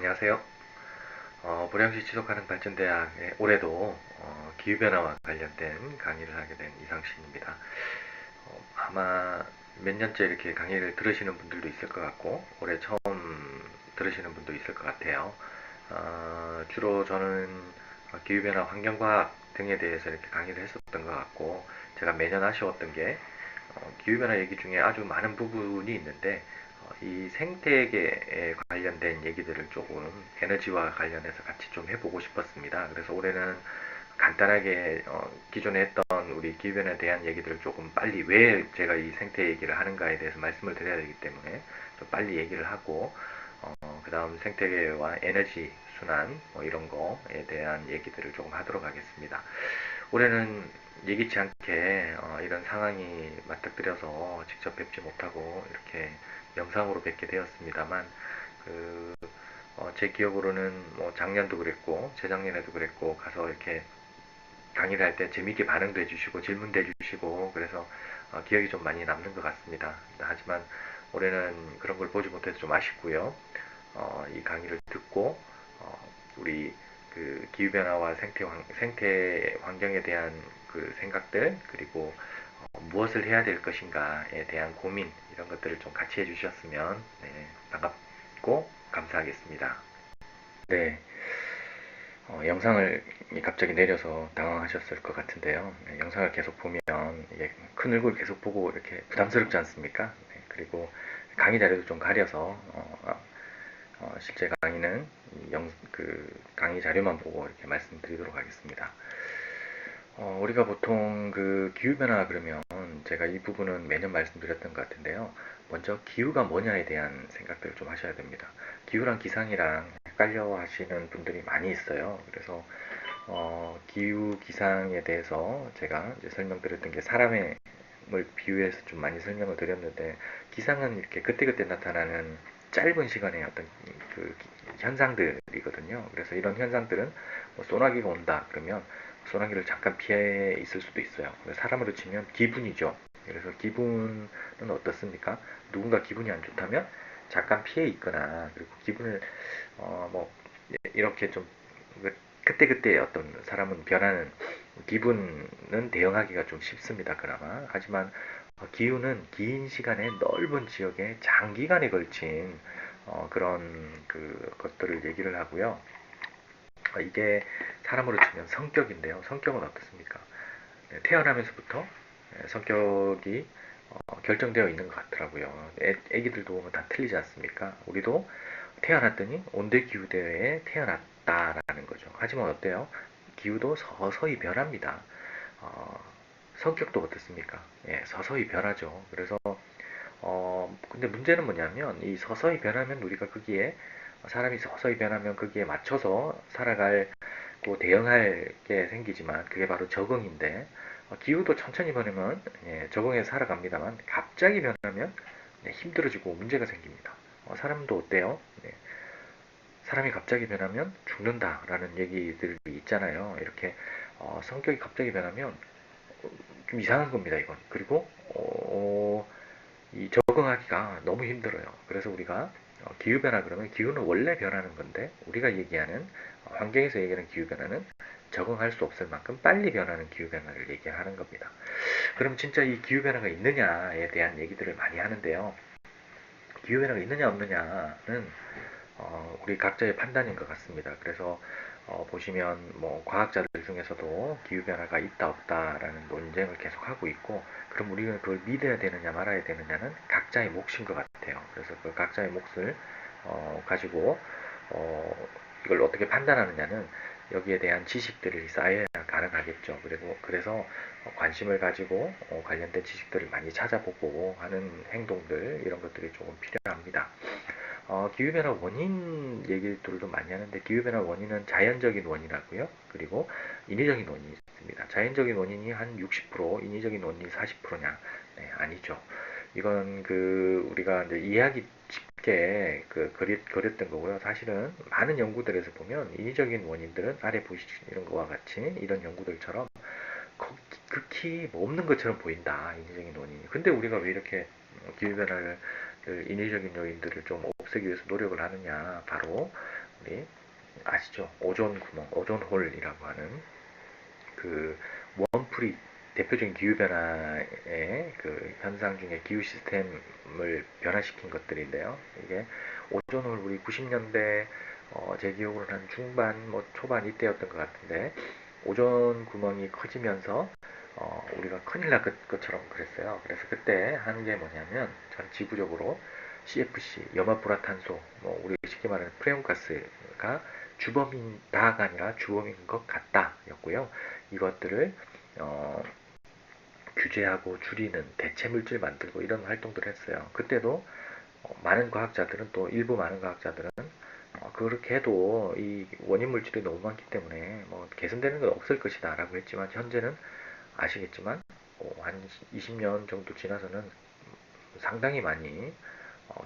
안녕하세요. 보령시 지속가능 발전대학에 올해도 기후변화와 관련된 강의를 하게 된 이상신입니다. 아마 몇 년째 이렇게 강의를 들으시는 분들도 있을 것 같고 올해 처음 들으시는 분도 있을 것 같아요. 주로 저는 기후변화, 환경과학 등에 대해서 이렇게 강의를 했었던 것 같고, 제가 매년 아쉬웠던 게 기후변화 얘기 중에 아주 많은 부분이 있는데 이 생태계에 관련된 얘기들을 조금 에너지와 관련해서 같이 좀 해보고 싶었습니다. 그래서 올해는 간단하게 기존에 했던 우리 기후변화에 대한 얘기들을 조금 빨리, 왜 제가 이 생태 얘기를 하는가에 대해서 말씀을 드려야 되기 때문에 좀 빨리 얘기를 하고, 그 다음 생태계와 에너지 순환 뭐 이런 거에 대한 얘기들을 조금 하도록 하겠습니다. 올해는 예기치 않게 이런 상황이 맞닥뜨려서 직접 뵙지 못하고 이렇게 영상으로 뵙게 되었습니다만, 그, 제 기억으로는 뭐 작년도 그랬고 재작년에도 그랬고 가서 이렇게 강의를 할 때 재미있게 반응도 해주시고 질문도 해주시고 그래서 기억이 좀 많이 남는 것 같습니다. 하지만 올해는 그런 걸 보지 못해서 좀 아쉽고요. 이 강의를 듣고 우리 그 기후변화와 생태 환경에 대한 그 생각들, 그리고 무엇을 해야 될 것인가에 대한 고민, 이런 것들을 좀 같이 해주셨으면 네, 반갑고 감사하겠습니다. 네, 영상을 갑자기 내려서 당황하셨을 것 같은데요. 네, 영상을 계속 보면 이게 큰 얼굴 계속 보고 이렇게 부담스럽지 않습니까? 네, 그리고 강의 자료도 좀 가려서 실제 강의는 그 강의 자료만 보고 이렇게 말씀드리도록 하겠습니다. 우리가 보통 그 기후변화 그러면 제가 이 부분은 매년 말씀드렸던 것 같은데요. 먼저 기후가 뭐냐에 대한 생각들을 좀 하셔야 됩니다. 기후랑 기상이랑 헷갈려 하시는 분들이 많이 있어요. 그래서 기후 기상에 대해서 제가 이제 설명드렸던 게 사람을 비유해서 좀 많이 설명을 드렸는데, 기상은 이렇게 그때그때 나타나는 짧은 시간의 어떤 그 현상들이거든요. 그래서 이런 현상들은 뭐 소나기가 온다 그러면 소나기를 잠깐 피해 있을 수도 있어요. 사람으로 치면 기분이죠. 그래서 기분은 어떻습니까? 누군가 기분이 안 좋다면 잠깐 피해 있거나, 그리고 기분을 뭐 이렇게 좀 그때그때 어떤 사람은 변하는 기분은 대응하기가 좀 쉽습니다. 그나마. 하지만 기후는 긴 시간에 넓은 지역에 장기간에 걸친 그런 그 것들을 얘기를 하고요. 이게 사람으로 치면 성격인데요. 성격은 어떻습니까? 네, 태어나면서부터 성격이 결정되어 있는 것 같더라고요. 애기들도 보면 다 틀리지 않습니까? 우리도 태어났더니 온대기후대에 태어났다라는 거죠. 하지만 어때요? 기후도 서서히 변합니다. 어, 성격도 어떻습니까? 예, 서서히 변하죠. 그래서 근데 문제는 뭐냐면, 이 서서히 변하면 우리가 거기에, 사람이 서서히 변하면 거기에 맞춰서 살아가고 대응할 게 생기지만, 그게 바로 적응인데, 기후도 천천히 변하면 예, 적응해서 살아갑니다만, 갑자기 변하면 네, 힘들어지고 문제가 생깁니다. 사람도 어때요? 네, 사람이 갑자기 변하면 죽는다라는 얘기들이 있잖아요. 이렇게 성격이 갑자기 변하면 좀 이상한 겁니다, 이건. 그리고 이 적응하기가 너무 힘들어요. 그래서 우리가 기후변화 그러면, 기후는 원래 변하는 건데 우리가 얘기하는 환경에서 얘기하는 기후변화는 적응할 수 없을 만큼 빨리 변하는 기후변화를 얘기하는 겁니다. 그럼 진짜 이 기후변화가 있느냐에 대한 얘기들을 많이 하는데요. 기후변화가 있느냐 없느냐는 우리 각자의 판단인 것 같습니다. 그래서 보시면 뭐 과학자들 중에서도 기후변화가 있다 없다라는 논쟁을 계속하고 있고, 그럼 우리는 그걸 믿어야 되느냐 말아야 되느냐는 각자의 몫인 것 같아요. 그래서 그 각자의 몫을 가지고 이걸 어떻게 판단하느냐는 여기에 대한 지식들이 쌓여야 가능하겠죠. 그리고 그래서 관심을 가지고 관련된 지식들을 많이 찾아보고 하는 행동들, 이런 것들이 조금 필요합니다. 기후변화 원인 얘기들도 많이 하는데, 기후변화 원인은 자연적인 원인이라고요. 그리고 인위적인 원인이 있습니다. 자연적인 원인이 한 60%, 인위적인 원인이 40%냐? 네, 아니죠. 이건 그 우리가 이제 이해하기 쉽게 그렸던 거고요. 사실은 많은 연구들에서 보면 인위적인 원인들은 아래 보시는 것과 같이 이런 연구들처럼 극히 뭐 없는 것처럼 보인다. 인위적인 원인이. 근데 우리가 왜 이렇게 기후변화를 인위적인 요인들을 좀 없애기 위해서 노력을 하느냐. 바로 우리 아시죠? 오존 구멍, 오존홀이라고 하는 그 원풀이 대표적인 기후변화의 그 현상 중에 기후 시스템을 변화시킨 것들인데요. 이게 오존홀 우리 90년대 제 기억으로는 한 중반, 뭐 초반 이때였던 것 같은데 오존 구멍이 커지면서 우리가 큰일 날 것처럼 그랬어요. 그래서 그때 하는 게 뭐냐면 전 지구적으로 CFC, 염화불화탄소, 뭐 우리 쉽게 말하는 프레온가스가 주범인 다가 아니라 주범인 것 같다였고요. 이것들을 어, 규제하고 줄이는 대체 물질 만들고 이런 활동들을 했어요. 그때도 많은 과학자들은 또 일부 많은 과학자들은 그렇게 해도 이 원인 물질이 너무 많기 때문에 뭐 개선되는 건 없을 것이다 라고 했지만 현재는 아시겠지만 한 20년 정도 지나서는 상당히 많이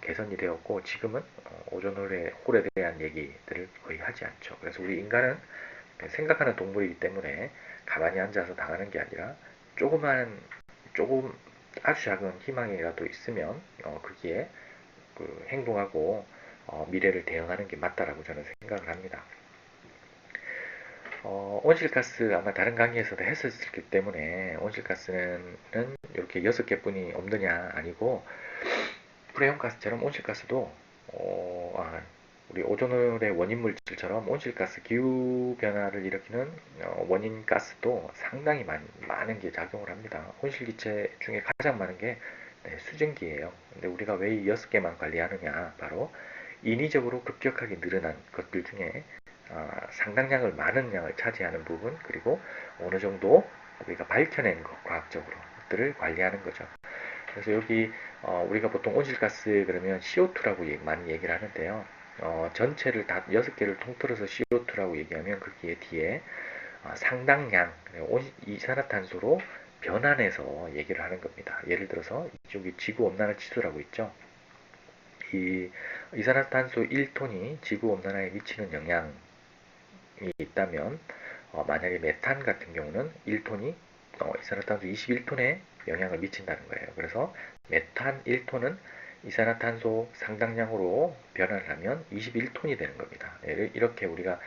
개선이 되었고 지금은 오존홀에 대한 얘기들을 거의 하지 않죠. 그래서 우리 인간은 생각하는 동물이기 때문에 가만히 앉아서 당하는 게 아니라 조그만 조금 아주 작은 희망이라도 있으면 거기에 그 행동하고 미래를 대응하는 게 맞다라고 저는 생각을 합니다. 온실가스 아마 다른 강의에서도 했었기 때문에 온실가스는 이렇게 6개뿐이 없느냐 아니고 프레온가스처럼 온실가스도 우리 오존홀의 원인 물질처럼 온실가스 기후 변화를 일으키는 원인 가스도 상당히 많은 게 작용을 합니다. 온실기체 중에 가장 많은 게 수증기예요. 근데 우리가 왜 이 6개만 관리하느냐? 바로 인위적으로 급격하게 늘어난 것들 중에 상당량을 많은 양을 차지하는 부분 그리고 어느 정도 우리가 밝혀낸 것 과학적으로 것들을 관리하는 거죠. 그래서 여기 우리가 보통 온실가스 그러면 CO2라고 많이 얘기를 하는데요. 전체를 다 6개를 통틀어서 CO2라고 얘기하면 거기에 뒤에 상당량 이산화탄소로 변환해서 얘기를 하는 겁니다. 예를 들어서 이쪽이 지구온난화 지수라고 있죠. 이 이산화탄소 1톤이 지구온난화에 미치는 영향이 있다면 만약에 메탄 같은 경우는 1톤이 이산화탄소 21톤에 영향을 미친다는 거예요. 그래서 메탄 1톤은 이산화탄소 상당량으로 변화를 하면 21톤이 되는 겁니다. 이렇게 우리가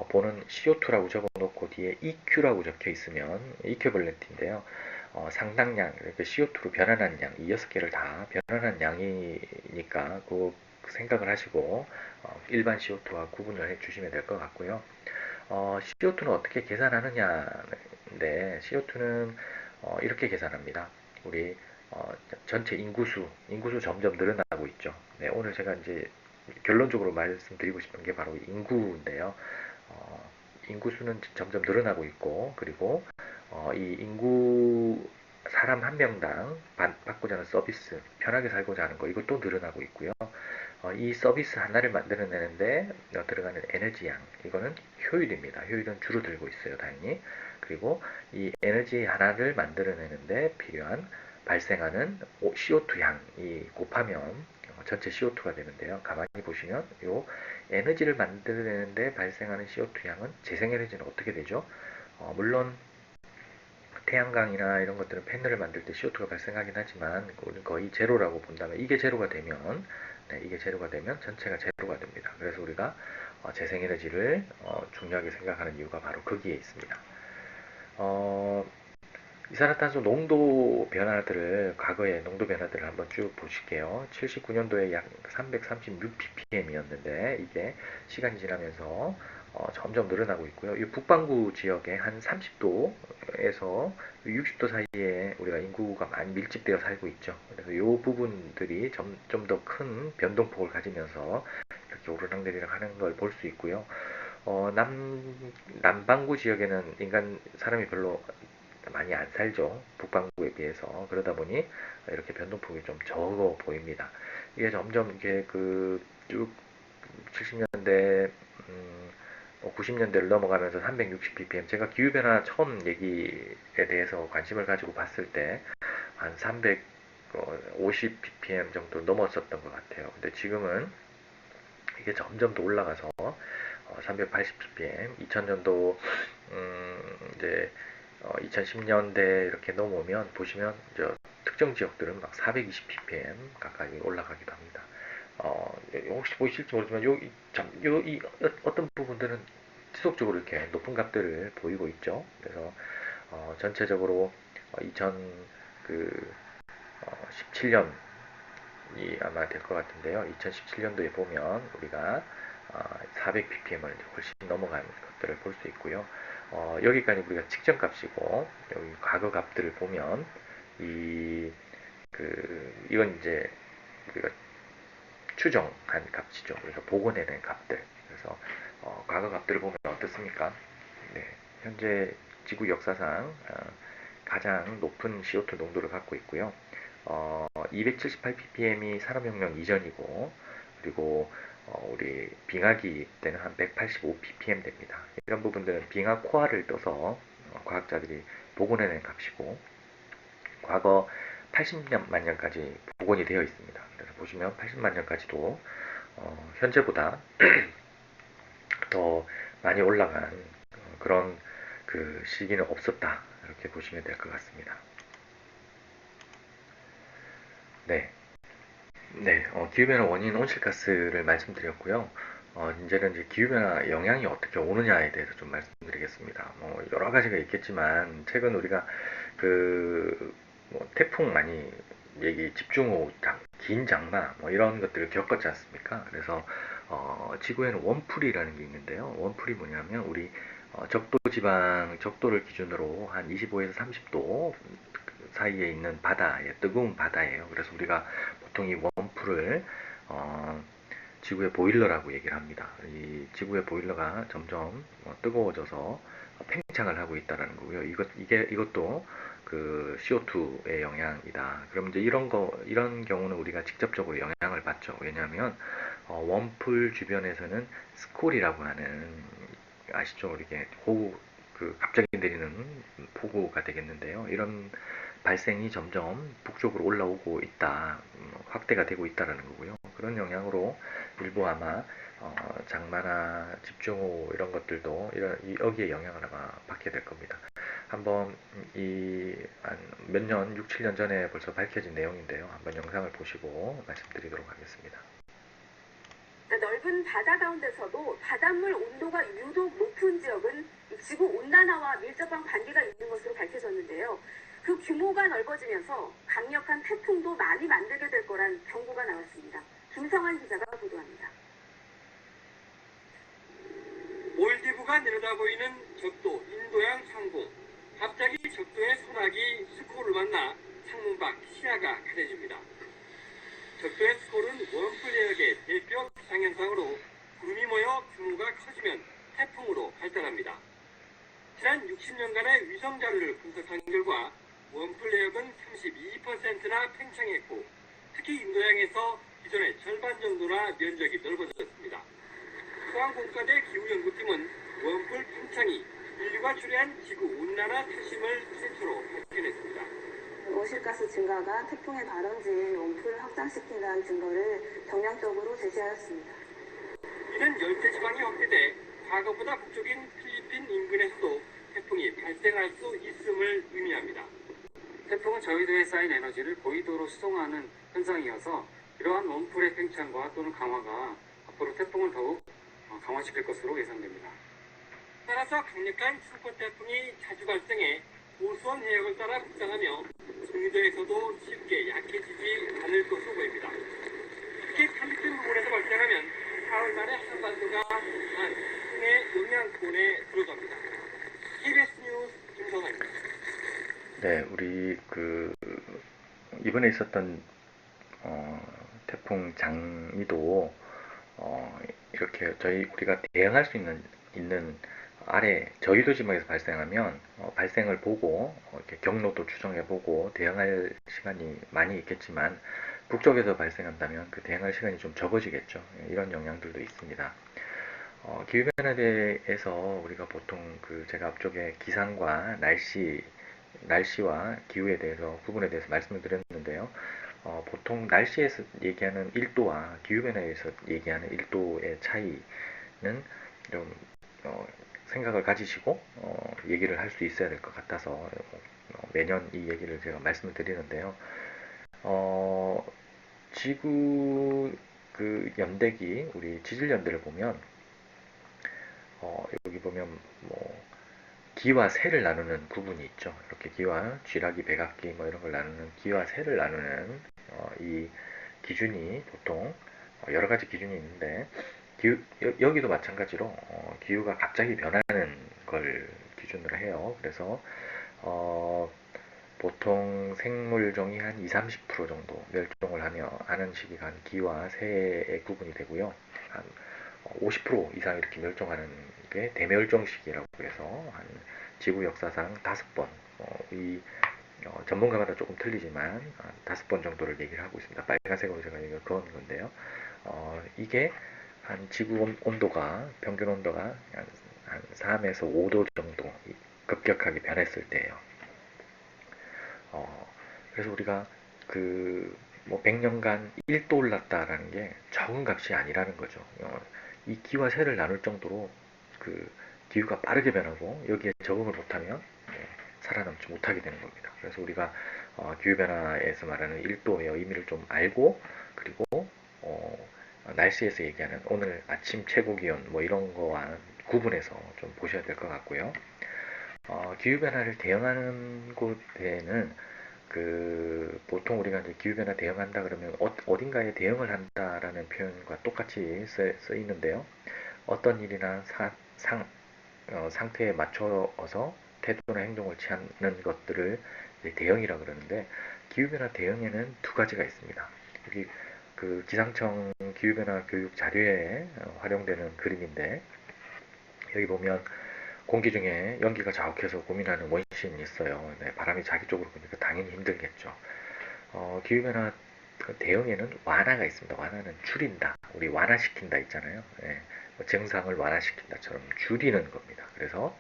보는 CO2라고 적어놓고 뒤에 EQ라고 적혀 있으면 이퀴벌렌트인데요. 상당량, 이렇게 CO2로 변환한 양, 이 6개를 다 변환한 양이니까 그 생각을 하시고 일반 CO2와 구분을 해 주시면 될 것 같고요. CO2는 어떻게 계산하느냐인데 CO2는 이렇게 계산합니다. 우리 전체 인구수 점점 늘어나고 있죠. 네, 오늘 제가 이제 결론적으로 말씀드리고 싶은 게 바로 인구인데요. 인구수는 점점 늘어나고 있고 그리고 이 인구 사람 한 명당 받고자 하는 서비스, 편하게 살고자 하는 거 이것도 늘어나고 있고요. 이 서비스 하나를 만들어내는데 들어가는 에너지 양, 이거는 효율입니다. 효율은 줄어들고 있어요, 당연히. 그리고 이 에너지 하나를 만들어내는데 필요한 발생하는 CO2 양이 곱하면 전체 CO2가 되는데요. 가만히 보시면 이 에너지를 만들어내는데 발생하는 CO2 양은 재생에너지는 어떻게 되죠? 물론 태양광이나 이런 것들은 패널을 만들 때 CO2가 발생하긴 하지만 거의 제로라고 본다면 이게 제로가 되면 이게 제로가 되면 전체가 제로가 됩니다. 그래서 우리가 재생에너지를 중요하게 생각하는 이유가 바로 거기에 있습니다. 이산화탄소 농도 변화들을 과거의 농도 변화들을 한번 쭉 보실게요. 79년도에 약 336ppm이었는데 이게 시간이 지나면서 점점 늘어나고 있고요. 이 북반구 지역에 한 30도에서 60도 사이에 우리가 인구가 많이 밀집되어 살고 있죠. 그래서 이 부분들이 좀 더 큰 변동폭을 가지면서 이렇게 오르락내리락 하는 걸 볼 수 있고요. 남반구 지역에는 사람이 별로 많이 안 살죠. 북반구에 비해서. 그러다 보니 이렇게 변동폭이 좀 적어 보입니다. 이게 점점 이게 쭉 70년대, 90년대를 넘어가면서 360ppm, 제가 기후변화 처음 얘기에 대해서 관심을 가지고 봤을 때 한 350ppm 정도 넘었었던 것 같아요. 근데 지금은 이게 점점 더 올라가서 380ppm, 2000년도 이제 2010년대 이렇게 넘어오면 보시면 특정 지역들은 막 420ppm 가까이 올라가기도 합니다. 혹시 보이실지 모르지만 이 어떤 부분들은 지속적으로 이렇게 높은 값들을 보이고 있죠. 그래서 전체적으로 2017년이 아마 될 것 같은데요. 2017년도에 보면 우리가 400ppm을 훨씬 넘어간 것들을 볼 수 있고요. 여기까지 우리가 측정 값이고, 여기 과거 값들을 보면 이건 이제 우리가 추정한 값이죠. 그래서 복원해낸 값들. 그래서 과거 값들을 보면 어떻습니까? 네, 현재 지구 역사상 가장 높은 CO2 농도를 갖고 있고요. 278ppm이 산업혁명 이전이고, 그리고 우리 빙하기 때는 한 185ppm 됩니다. 이런 부분들은 빙하 코어를 떠서 과학자들이 복원해낸 값이고, 과거 80만 년까지 복원이 되어 있습니다. 그래서 보시면 80만 년까지도 현재보다 더 많이 올라간 그런 그 시기는 없었다, 이렇게 보시면 될 것 같습니다. 네, 네, 기후변화 원인 온실가스를 말씀드렸고요. 이제는 이제 기후변화 영향이 어떻게 오느냐에 대해서 좀 말씀드리겠습니다. 여러 가지가 있겠지만, 최근 우리가 태풍 많이 집중호우, 긴 장마, 이런 것들을 겪었지 않습니까? 그래서, 지구에는 원풀이라는 게 있는데요. 원풀이 뭐냐면, 우리, 적도 지방, 적도를 기준으로 한 25에서 30도 사이에 있는 바다에, 뜨거운 바다예요. 그래서 우리가 보통 이 원풀을 지구의 보일러라고 얘기를 합니다. 이 지구의 보일러가 점점 뜨거워져서 팽창을 하고 있다라는 거고요. 이것도 그 CO2의 영향이다. 그럼 이제 이런 경우는 우리가 직접적으로 영향을 받죠. 왜냐하면 원풀 주변에서는 스콜이라고 하는, 아시죠? 이렇게 갑자기 내리는 폭우가 되겠는데요. 이런 발생이 점점 북쪽으로 올라오고 있다, 확대가 되고 있다라는 거고요. 그런 영향으로 일부 아마 장마나 집중호우 이런 것들도 여기에 영향을 아마 받게 될 겁니다. 한번 몇 년, 6, 7년 전에 벌써 밝혀진 내용인데요. 한번 영상을 보시고 말씀드리도록 하겠습니다. 넓은 바다 가운데서도 바닷물 온도가 유독 높은 지역은 지구 온난화와 밀접한 관계가 있는 것으로 밝혀졌는데요. 그 규모가 넓어지면서 강력한 태풍도 많이 만들게 될 거란 경고가 나왔습니다. 김성환 기자가 보도합니다. 몰디브가 내려다 보이는 적도 인도양 상공. 갑자기 적도의 소나기 스콜을 만나 창문 밖 시야가 가려집니다. 적도의 스콜은 원풀 예역의 대표 기상현상으로 구름이 모여 규모가 커지면 태풍으로 발달합니다. 지난 60년간의 위성 자료를 분석한 결과 원풀 예역은 32%나 팽창했고, 특히 인도양에서 기존의 절반 정도나 면적이 넓어졌습니다. 포항공과대 기후연구팀은 원풀 팽창이 인류가 초래한 지구온난화 타심을 최초로 발견했습니다. 온실가스 증가가 태풍의 발원지인 원풀을 확장시킨다는 증거를 경량적으로 제시하였습니다. 이는 열대지방이 확대돼 과거보다 북쪽인 필리핀 인근에서도 태풍이 발생할 수 있음을 의미합니다. 태풍은 저위도에 쌓인 에너지를 고위도로 수송하는 현상이어서 이러한 원풀의 팽창과 또는 강화가 앞으로 태풍을 더욱 강화시킬 것으로 예상됩니다. 따라서 강력한 슈퍼 태풍이 자주 발생해 고수원 해역을 따라 북상하며 중위도에서도 쉽게 약해지지 않을 것으로 보입니다. 특히 필리핀 부근에서 발생하면 사흘 만에 한반도가 태풍의 영향권에 들어갑니다. KBS 뉴스 김성환입니다. 네, 우리 이번에 있었던 태풍 장미도 이렇게 우리가 대응할 수 있는 아래 저희도 지방에서 발생하면 발생을 보고 이렇게 경로도 추정해보고 대응할 시간이 많이 있겠지만, 북쪽에서 발생한다면 그 대응할 시간이 좀 적어지겠죠. 이런 영향들도 있습니다. 기후변화에 대해서 우리가 보통 제가 앞쪽에 기상과 날씨와 기후에 대해서 부분에 대해서 말씀을 드렸는데요. 보통 날씨에서 얘기하는 1도와 기후변화에서 얘기하는 1도의 차이는 좀 생각을 가지시고 얘기를 할 수 있어야 될 것 같아서 매년 이 얘기를 제가 말씀을 드리는데요. 지구 그 연대기, 우리 지질연대를 보면 여기 보면 뭐 기와 세를 나누는 구분이 있죠. 이렇게 기와 쥐라기, 백악기 뭐 이런 걸 나누는 기와 세를 나누는 이 기준이 보통 여러 가지 기준이 있는데 여기도 마찬가지로 기후가 갑자기 변하는 걸 기준으로 해요. 그래서 보통 생물종이 한 20-30% 정도 멸종을 하는 시기가 한 기와 새의 구분이 되고요. 한 50% 이상 이렇게 멸종하는 게 대멸종 시기라고 해서 한 지구 역사상 5번, 전문가마다 조금 틀리지만 5번 정도를 얘기를 하고 있습니다. 빨간색으로 제가 이걸 그은 건데요. 이게 한 지구 온도가 평균 온도가 한 3에서 5도 정도 급격하게 변했을 때예요. 그래서 우리가 뭐 100년간 1도 올랐다라는 게 적은 값이 아니라는 거죠. 이 기와 세를 나눌 정도로 기후가 빠르게 변하고 여기에 적응을 못하면 살아남지 못하게 되는 겁니다. 그래서 우리가 기후변화에서 말하는 1도의 의미를 좀 알고, 그리고 날씨에서 얘기하는 오늘 아침 최고 기온 뭐 이런 거와 구분해서 좀 보셔야 될 것 같고요. 기후변화를 대응하는 곳에는 보통 우리가 이제 기후변화 대응한다 그러면 어딘가에 대응을 한다라는 표현과 똑같이 쓰이는데요. 어떤 일이나 상태에 맞춰서 태도나 행동을 취하는 것들을 대응이라 그러는데, 기후변화 대응에는 두 가지가 있습니다. 여기 기상청 기후변화 교육 자료에 활용되는 그림인데, 여기 보면 공기 중에 연기가 자욱해서 고민하는 원시인이 있어요. 네, 바람이 자기 쪽으로 부니까 당연히 힘들겠죠. 기후변화 대응에는 완화가 있습니다. 완화는 줄인다. 우리 완화시킨다 있잖아요. 네, 증상을 완화시킨다처럼 줄이는 겁니다. 그래서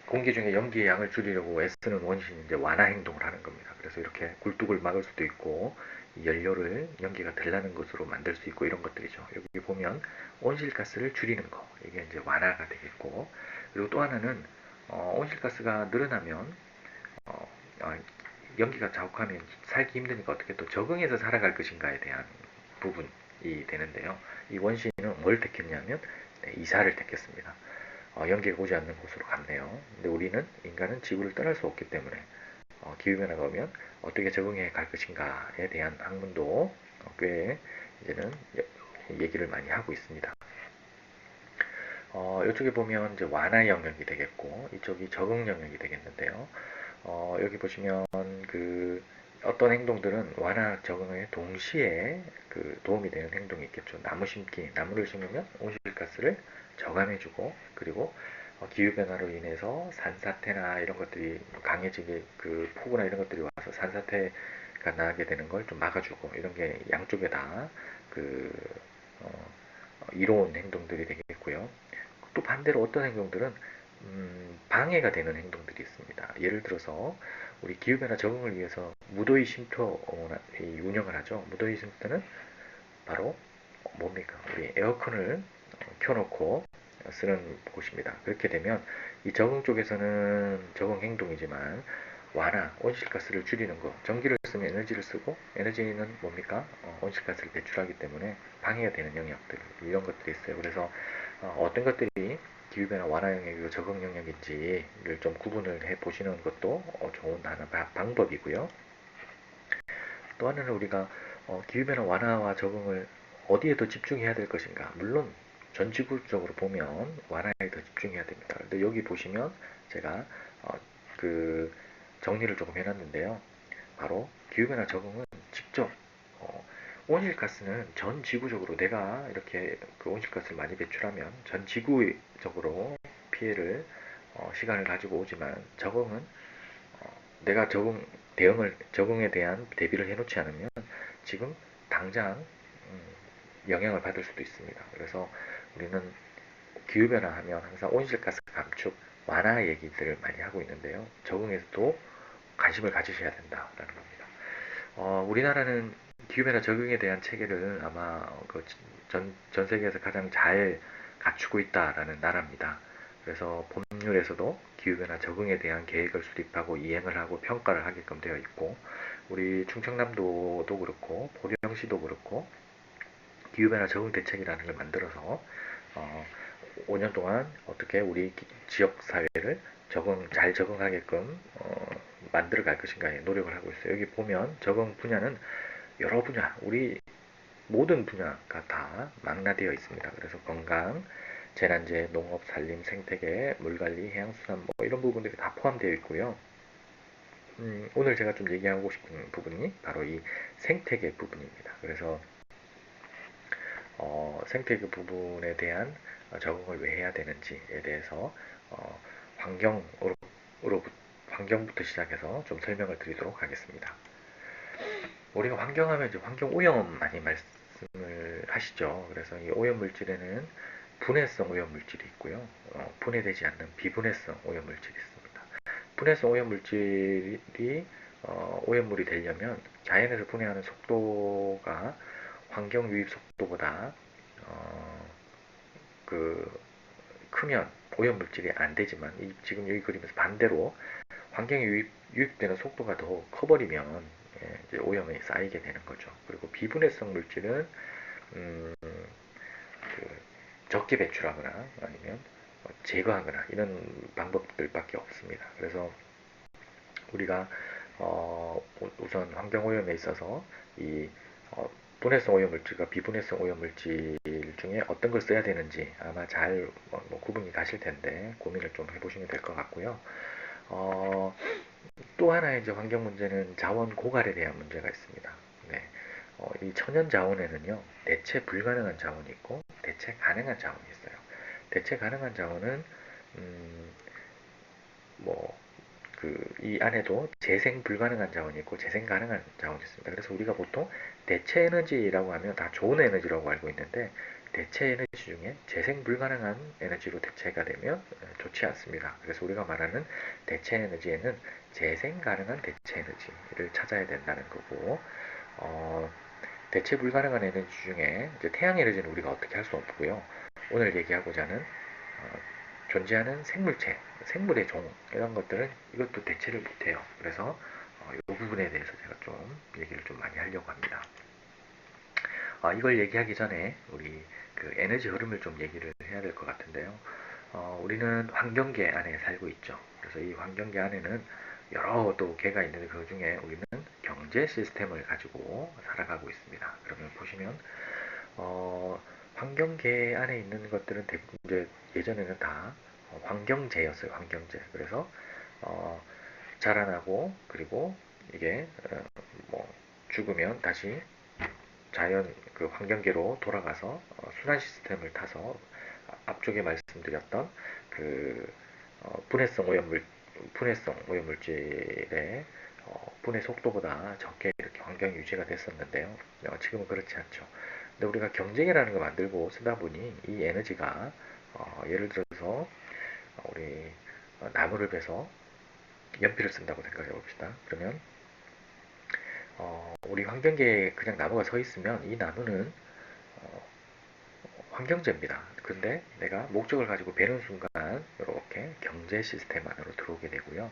공기 중에 연기의 양을 줄이려고 애쓰는 원시는 이제 완화 행동을 하는 겁니다. 그래서 이렇게 굴뚝을 막을 수도 있고, 연료를 연기가 덜 나는 것으로 만들 수 있고, 이런 것들이죠. 여기 보면 온실가스를 줄이는 거, 이게 이제 완화가 되겠고, 그리고 또 하나는 온실가스가 늘어나면 연기가 자욱하면 살기 힘드니까 어떻게 또 적응해서 살아갈 것인가에 대한 부분이 되는데요. 이 원시인은 뭘 택했냐면 이사를 택했습니다. 연기가 오지 않는 곳으로 갔네요. 근데 우리는, 인간은 지구를 떠날 수 없기 때문에 기후변화가 오면 어떻게 적응해 갈 것인가에 대한 학문도 꽤 이제는 얘기를 많이 하고 있습니다. 이쪽에 보면 이제 완화 영역이 되겠고, 이쪽이 적응 영역이 되겠는데요. 여기 보시면 어떤 행동들은 완화 적응에 동시에 도움이 되는 행동이 있겠죠. 나무 심기, 나무를 심으면 온실가스를 저감해주고, 그리고 기후변화로 인해서 산사태나 이런 것들이 강해지게, 폭우나 이런 것들이 와서 산사태가 나게 되는 걸 좀 막아주고, 이런 게 양쪽에 다 이로운 행동들이 되겠고요. 또 반대로 어떤 행동들은 방해가 되는 행동들이 있습니다. 예를 들어서 우리 기후변화 적응을 위해서 무더위 쉼터 운영을 하죠. 무더위 쉼터는 바로 뭡니까? 우리 에어컨을 켜놓고 쓰는 곳입니다. 그렇게 되면 이 적응 쪽에서는 적응 행동이지만 완화, 온실가스를 줄이는 거, 전기를 쓰면 에너지를 쓰고, 에너지는 뭡니까? 온실가스를 배출하기 때문에 방해가 되는 영역들, 이런 것들이 있어요. 그래서 어떤 것들이 기후변화 완화 영역이고 적응 영역인지를 좀 구분을 해 보시는 것도 좋은 하나 방법이고요. 또 하나는 우리가 기후변화 완화와 적응을 어디에 더 집중해야 될 것인가. 물론 전 지구적으로 보면 완화에 더 집중해야 됩니다. 근데 여기 보시면 제가 정리를 조금 해놨는데요. 바로 기후변화 적응은 직접 온실가스는 전 지구적으로, 내가 이렇게 온실가스를 많이 배출하면 전 지구적으로 피해를 시간을 가지고 오지만, 적응은 내가 적응에 대한 대비를 해놓지 않으면 지금 당장 영향을 받을 수도 있습니다. 그래서 우리는 기후변화 하면 항상 온실가스 감축, 완화 얘기들을 많이 하고 있는데요. 적응에서도 관심을 가지셔야 된다라는 겁니다. 우리나라는 기후변화 적응에 대한 체계를 아마 전 세계에서 가장 잘 갖추고 있다라는 나라입니다. 그래서 법률에서도 기후변화 적응에 대한 계획을 수립하고 이행을 하고 평가를 하게끔 되어 있고, 우리 충청남도도 그렇고 보령시도 그렇고 기후변화 적응 대책이라는 걸 만들어서 5년 동안 어떻게 우리 지역 사회를 잘 적응하게끔 만들어 갈 것인가에 노력을 하고 있어요. 여기 보면 적응 분야는 여러 분야, 우리 모든 분야가 다 망라되어 있습니다. 그래서 건강, 재난재해, 농업, 산림, 생태계, 물관리, 해양수산 뭐 이런 부분들이 다 포함되어 있고요. 오늘 제가 좀 얘기하고 싶은 부분이 바로 이 생태계 부분입니다. 그래서 생태계 부분에 대한 적응을 왜 해야 되는지에 대해서 환경부터 시작해서 좀 설명을 드리도록 하겠습니다. 우리가 환경하면 이제 환경 오염 많이 말씀을 하시죠. 그래서 이 오염 물질에는 분해성 오염 물질이 있고요. 분해되지 않는 비분해성 오염 물질이 있습니다. 분해성 오염 물질이 오염물이 되려면 자연에서 분해하는 속도가 환경 유입 속도보다 크면 오염 물질이 안 되지만 지금 여기 그림에서 반대로 환경에 유입되는 속도가 더 커버리면 이제 오염이 쌓이게 되는 거죠. 그리고 비분해성 물질은 적게 배출하거나 아니면 제거하거나 이런 방법들밖에 없습니다. 그래서 우리가 우선 환경 오염에 있어서 이 분해성 오염물질과 비분해성 오염물질 중에 어떤 걸 써야 되는지 아마 잘 구분이 가실 텐데 고민을 좀 해보시면 될 것 같고요. 또 하나의 이제 환경 문제는 자원 고갈에 대한 문제가 있습니다. 네. 이 천연 자원에는요, 대체 불가능한 자원이 있고, 대체 가능한 자원이 있어요. 대체 가능한 자원은, 이 안에도 재생 불가능한 자원이 있고, 재생 가능한 자원이 있습니다. 그래서 우리가 보통 대체 에너지라고 하면 다 좋은 에너지라고 알고 있는데, 대체 에너지 중에 재생 불가능한 에너지로 대체가 되면 좋지 않습니다. 그래서 우리가 말하는 대체 에너지에는 재생 가능한 대체 에너지를 찾아야 된다는 거고, 대체 불가능한 에너지 중에 이제 태양 에너지는 우리가 어떻게 할 수 없고요. 오늘 얘기하고자 하는 존재하는 생물체, 생물의 종 이런 것들은 이것도 대체를 못해요. 그래서 이 부분에 대해서 제가 좀 얘기를 좀 많이 하려고 합니다. 이걸 얘기하기 전에 우리 그 에너지 흐름을 좀 얘기를 해야 될 것 같은데요. 우리는 환경계 안에 살고 있죠. 그래서 이 환경계 안에는 여러 또 개가 있는데 그 중에 우리는 경제 시스템을 가지고 살아가고 있습니다. 그러면 보시면 환경계 안에 있는 것들은 대부분 이제 예전에는 다 환경재였어요. 환경재. 그래서 자라나고 그리고 이게 죽으면 다시 자연 그 환경계로 돌아가서 순환 시스템을 타서 앞쪽에 말씀드렸던 그 분해성 오염물질의 분해 속도보다 적게 이렇게 환경이 유지가 됐었는데요. 지금은 그렇지 않죠. 근데 우리가 경쟁이라는 걸 만들고 쓰다 보니 이 에너지가 예를 들어서 우리 나무를 베서 연필을 쓴다고 생각해 봅시다. 그러면 우리 환경계에 그냥 나무가 서 있으면 이 나무는 환경제입니다. 근데 내가 목적을 가지고 베는 순간 이렇게 경제 시스템 안으로 들어오게 되고요.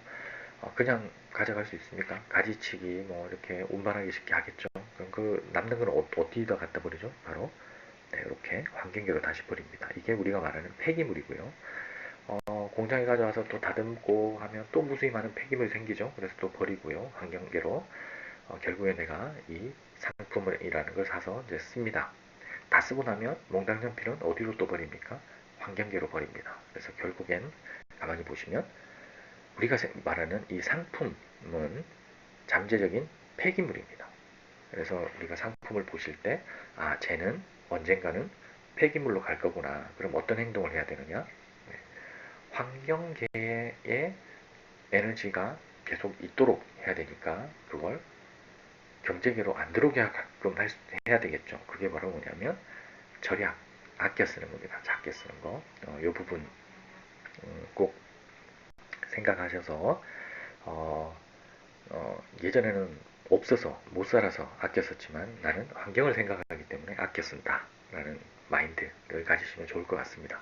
그냥 가져갈 수 있습니까? 가지치기 뭐 이렇게 운반하기 쉽게 하겠죠. 그럼 그 남는 건 어디다 갖다 버리죠? 바로 네, 이렇게 환경계로 다시 버립니다. 이게 우리가 말하는 폐기물이고요. 공장에 가져와서 또 다듬고 하면 또 무수히 많은 폐기물이 생기죠. 그래서 또 버리고요. 환경계로 결국에 내가 이 상품이라는 걸 사서 이제 씁니다. 다 쓰고 나면 몽당 연필은 어디로 또 버립니까? 환경계로 버립니다. 그래서 결국엔 가만히 보시면 우리가 말하는 이 상품은 잠재적인 폐기물입니다. 그래서 우리가 상품을 보실 때 쟤는 언젠가는 폐기물로 갈 거구나. 그럼 어떤 행동을 해야 되느냐? 환경계의 에너지가 계속 있도록 해야 되니까 그걸 경제계로 안 들어오게 하게끔 해야 되겠죠. 그게 바로 뭐냐면 절약, 아껴 쓰는 겁니다. 작게 쓰는 거. 이 부분 꼭 생각하셔서 예전에는 없어서 못 살아서 아껴 썼지만 나는 환경을 생각하기 때문에 아껴 쓴다 라는 마인드를 가지시면 좋을 것 같습니다.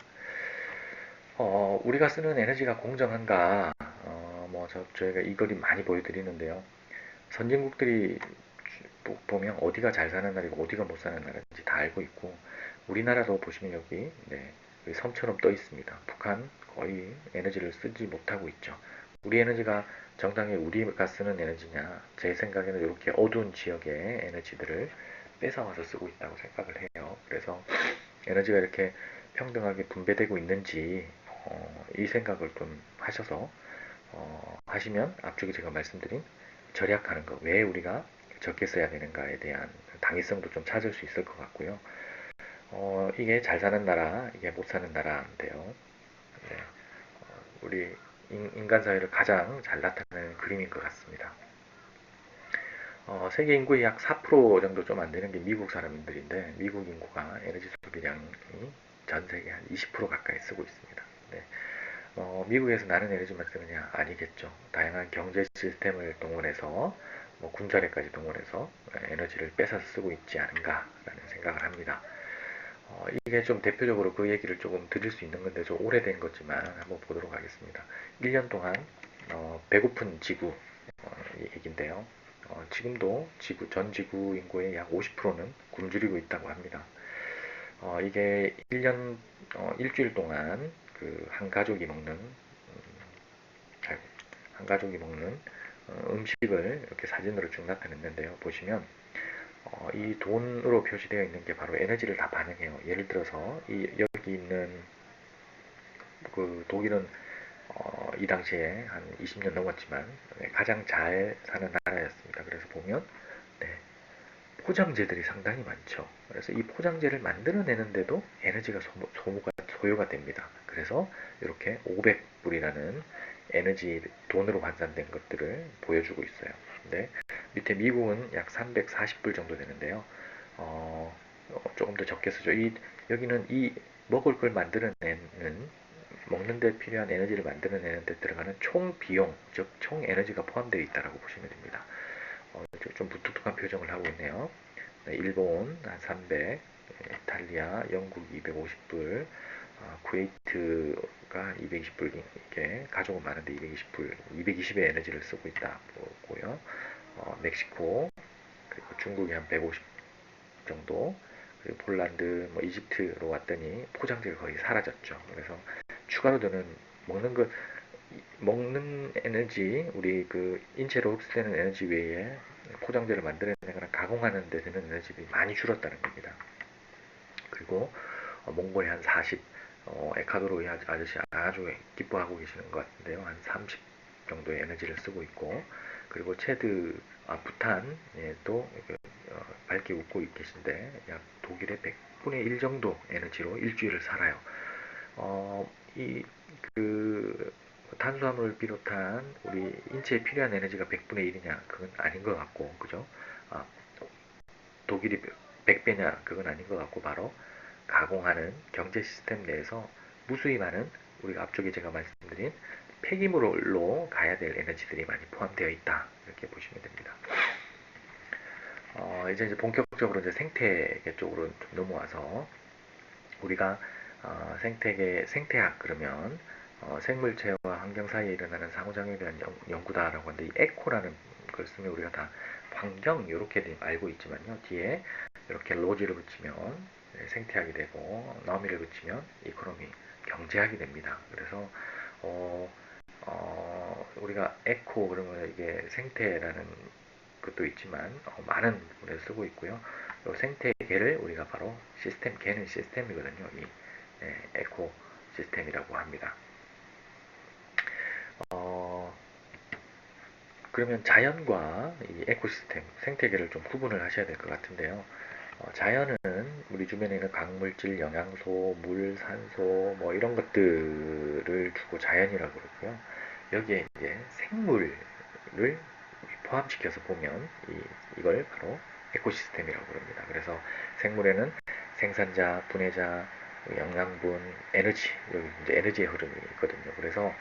우리가 쓰는 에너지가 공정한가? 저희가 이 그림 많이 보여드리는데요. 선진국들이 보면 어디가 잘 사는 나라이고 어디가 못 사는 나라인지 다 알고 있고, 우리나라도 보시면 여기 여기 섬처럼 떠 있습니다. 북한 거의 에너지를 쓰지 못하고 있죠. 우리 에너지가 정당히 우리가 쓰는 에너지냐? 제 생각에는 이렇게 어두운 지역의 에너지들을 뺏어와서 쓰고 있다고 생각을 해요. 그래서 에너지가 이렇게 평등하게 분배되고 있는지 이 생각을 좀 하셔서 하시면 앞쪽에 제가 말씀드린 절약하는 거, 왜 우리가 적게 써야 되는가에 대한 당위성도 좀 찾을 수 있을 것 같고요. 이게 잘 사는 나라, 이게 못 사는 나라인데요. 네, 우리 인간 사회를 가장 잘 나타내는 그림인 것 같습니다. 세계 인구의 약 4% 정도 좀 안 되는 게 미국 사람들인데, 미국 인구가 에너지 소비량이 전 세계 한 20% 가까이 쓰고 있습니다. 네. 미국에서 나는 에너지만 쓰느냐? 아니겠죠. 다양한 경제 시스템을 동원해서 군자력까지 동원해서 에너지를 뺏어 쓰고 있지 않은가라는 생각을 합니다. 이게 좀 대표적으로 그 얘기를 조금 드릴 수 있는 건데 좀 오래된 거지만 한번 보도록 하겠습니다. 1년 동안 배고픈 지구 얘기인데요. 지금도 전 지구 인구의 약 50%는 굶주리고 있다고 합니다. 이게 일주일 동안 그 한 가족이 먹는 음식을 이렇게 사진으로 쭉 나타냈는데요. 보시면 이 돈으로 표시되어 있는 게 바로 에너지를 다 반영해요. 예를 들어서 여기 있는 그 독일은 이 당시에 한 20년 넘었지만 가장 잘 사는 나라였습니다. 그래서 보면 포장재들이 상당히 많죠. 그래서 이 포장재를 만들어내는데도 에너지가 소요가 됩니다. 그래서 이렇게 500불이라는 에너지 돈으로 환산된 것들을 보여주고 있어요. 근데 밑에 미국은 약 340불 정도 되는데요. 조금 더 적게 쓰죠. 여기는 이 먹을 걸 먹는 데 필요한 에너지를 만들어내는 데 들어가는 총 비용, 즉 총 에너지가 포함되어 있다고 보시면 됩니다. 좀 무뚝뚝한 표정을 하고 있네요. 일본 한 300, 이탈리아, 영국 250불, 쿠웨이트가 220불, 이게 가족은 많은데 220불, 220의 에너지를 쓰고 있다 보고요. 멕시코, 그리고 중국이 한 150 정도, 그리고 폴란드, 이집트로 왔더니 포장재가 거의 사라졌죠. 그래서 추가로 드는 먹는 에너지, 우리 그 인체로 흡수되는 에너지 외에 포장재를 만들어내거나 가공하는 데 드는 에너지들이 많이 줄었다는 겁니다. 그리고 몽골이 한 40, 에콰도르의 아저씨 아주 기뻐하고 계시는 것 같은데요. 한 30 정도의 에너지를 쓰고 있고, 그리고 부탄도 밝게 웃고 계신데 약 독일의 100분의 1 정도 에너지로 일주일을 살아요. 탄수화물을 비롯한 우리 인체에 필요한 에너지가 100분의 1이냐? 그건 아닌 것 같고, 그죠? 독일이 100배냐? 그건 아닌 것 같고, 바로 가공하는 경제 시스템 내에서 무수히 많은, 우리가 앞쪽에 제가 말씀드린 폐기물로 가야 될 에너지들이 많이 포함되어 있다. 이렇게 보시면 됩니다. 이제 본격적으로 생태계 쪽으로 좀 넘어와서, 우리가 생태학 그러면 생물체와 환경 사이에 일어나는 상호작용에 대한 연구다라고 하는데, 이 에코라는 걸 쓰면 우리가 다 환경 이렇게 알고 있지만요, 뒤에 이렇게 로지를 붙이면 생태학이 되고, 너미를 붙이면 이코노미, 경제학이 됩니다. 그래서 우리가 에코 그러면 이게 생태라는 것도 있지만 많은 부분을 쓰고 있고요. 생태계를 우리가 바로 개는 시스템이거든요. 이 에코 시스템이라고 합니다. 그러면 자연과 이 에코시스템, 생태계를 좀 구분을 하셔야 될 것 같은데요. 자연은 우리 주변에 있는 강물질, 영양소, 물, 산소, 이런 것들을 주고 자연이라고 그러고요. 여기에 이제 생물을 포함시켜서 보면 이걸 바로 에코시스템이라고 그럽니다. 그래서 생물에는 생산자, 분해자, 영양분, 에너지, 여기 이제 에너지의 흐름이 있거든요. 그래서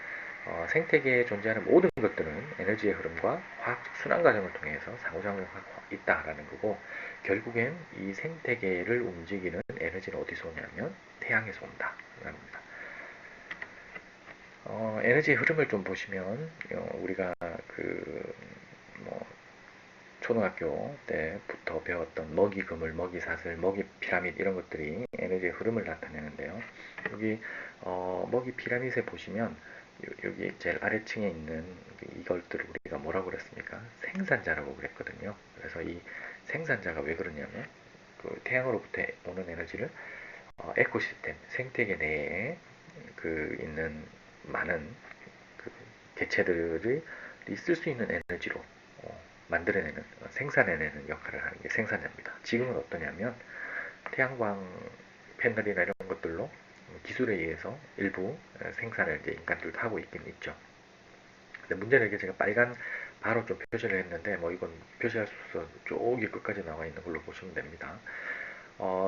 생태계에 존재하는 모든 것들은 에너지의 흐름과 화학적 순환 과정을 통해서 상호작용을 하고 있다라는 거고, 결국엔 이 생태계를 움직이는 에너지는 어디서 오냐면 태양에서 온다라는 겁니다. 에너지의 흐름을 좀 보시면 우리가 초등학교 때부터 배웠던 먹이 그물, 먹이 사슬, 먹이 피라밋 이런 것들이 에너지의 흐름을 나타내는데요. 여기 먹이 피라밋에 보시면 여기 제일 아래층에 있는 이것들을 우리가 뭐라고 그랬습니까? 생산자라고 그랬거든요. 그래서 이 생산자가 왜 그러냐면 그 태양으로부터 오는 에너지를 에코시스템, 생태계 내에 그 있는 많은 그 개체들이 쓸 수 있는 에너지로 만들어내는, 생산해내는 역할을 하는 게 생산자입니다. 지금은 어떠냐면 태양광 패널이나 이런 것들로 기술에 의해서 일부 생산을 이제 인간들도 하고 있긴 있죠. 근데 문제는 이게 제가 빨간 바로 좀 표시를 했는데 뭐 이건 표시할 수 없어서 저기 끝까지 나와 있는 걸로 보시면 됩니다.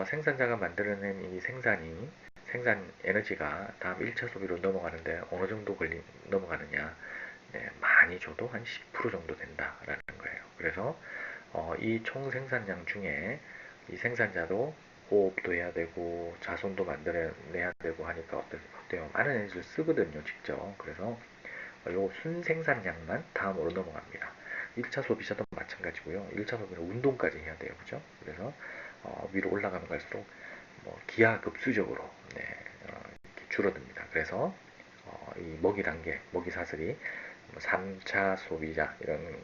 생산자가 만들어낸 이 생산 에너지가 다음 1차 소비로 넘어가는데 어느 정도 넘어가느냐. 네, 많이 줘도 한 10% 정도 된다라는 거예요. 그래서 이 총 생산량 중에 이 생산자도 호흡도 해야 되고 자손도 만들어내야 되고 하니까 어때요? 많은 에너지를 쓰거든요, 직접. 그래서 요 순생산량만 다음으로 넘어갑니다. 1차 소비자도 마찬가지고요. 1차 소비는 운동까지 해야 돼요, 그죠? 그래서 위로 올라가면 갈수록 기하급수적으로 네, 이렇게 줄어듭니다. 그래서 이 먹이 단계, 먹이 사슬이 3차 소비자 이런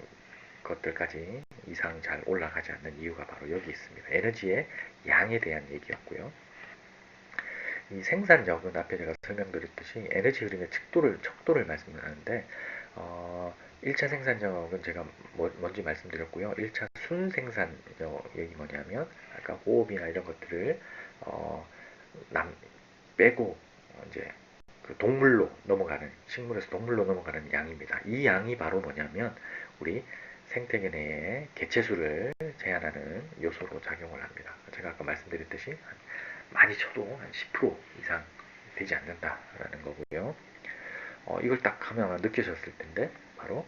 것들까지 이상 잘 올라가지 않는 이유가 바로 여기 있습니다. 에너지의 양에 대한 얘기였고요. 이 생산력은 앞에 제가 설명드렸듯이 에너지 흐름의 척도를 말씀하는데 1차 생산력은 제가 뭔지 말씀드렸고요. 1차 순생산력 얘기 뭐냐면 아까 호흡이나 이런 것들을 빼고 이제 그 동물로 넘어가는, 식물에서 동물로 넘어가는 양입니다. 이 양이 바로 뭐냐면 우리 생태계 내에 개체수를 제한하는 요소로 작용을 합니다. 제가 아까 말씀드렸듯이 많이 쳐도 한 10% 이상 되지 않는다라는 거고요. 이걸 딱 하면 아마 느끼셨을 텐데 바로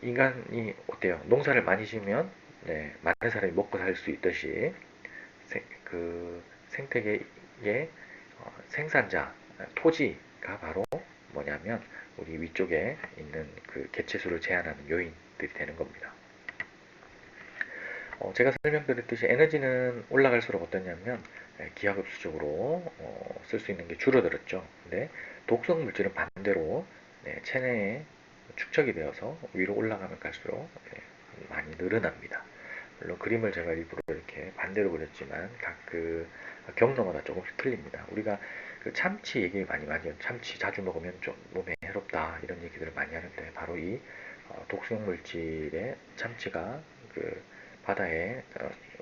인간이 어때요? 농사를 많이 지으면 네, 많은 사람이 먹고 살 수 있듯이 그 생태계의 생산자, 토지가 바로 뭐냐면 우리 위쪽에 있는 그 개체수를 제한하는 요인들이 되는 겁니다. 제가 설명드렸듯이 에너지는 올라갈수록 어떠냐면 기하급수적으로 쓸 수 있는 게 줄어들었죠. 근데 독성 물질은 반대로 네, 체내에 축적이 되어서 위로 올라가면 갈수록 많이 늘어납니다. 물론 그림을 제가 일부러 이렇게 반대로 그렸지만 각 그 경로마다 조금씩 틀립니다. 우리가 그 참치 얘기를 많이 하죠. 참치 자주 먹으면 좀 몸에 해롭다 이런 얘기들을 많이 하는데 바로 이 독성 물질의 참치가 그 바다의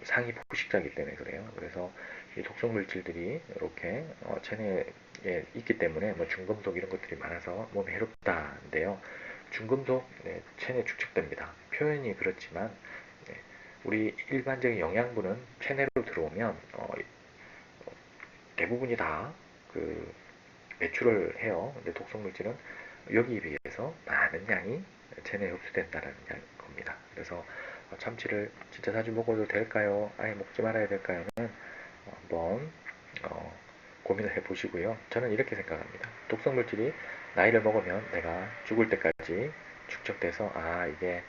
상위 포식자이기 때문에 그래요. 그래서 이 독성 물질들이 이렇게 체내에 있기 때문에 뭐 중금속 이런 것들이 많아서 몸에 해롭다인데요. 중금속 체내에 축적됩니다. 표현이 그렇지만 우리 일반적인 영양분은 체내로 들어오면 대부분이 다 그 배출을 해요. 근데 독성 물질은 여기에 비해서 많은 양이 체내에 흡수된다는 겁니다. 그래서 참치를 진짜 자주 먹어도 될까요? 아예 먹지 말아야 될까요?는 한번 고민을 해보시고요. 저는 이렇게 생각합니다. 독성 물질이 나이를 먹으면 내가 죽을 때까지 축적돼서 이게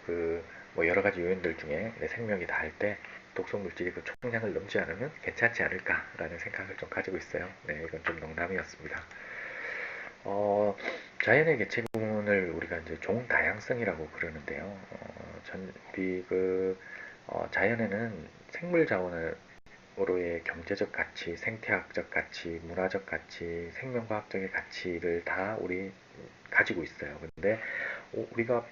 그 뭐 여러 가지 요인들 중에 내 생명이 닿을 때 독성 물질이 그 총량을 넘지 않으면 괜찮지 않을까라는 생각을 좀 가지고 있어요. 네, 이건 좀 농담이었습니다. 자연의 개체군을 우리가 이제 종다양성이라고 그러는데요. 자연에는 생물 자원으로의 경제적 가치, 생태학적 가치, 문화적 가치, 생명과학적인 가치를 다 우리 가지고 있어요. 근데 우리가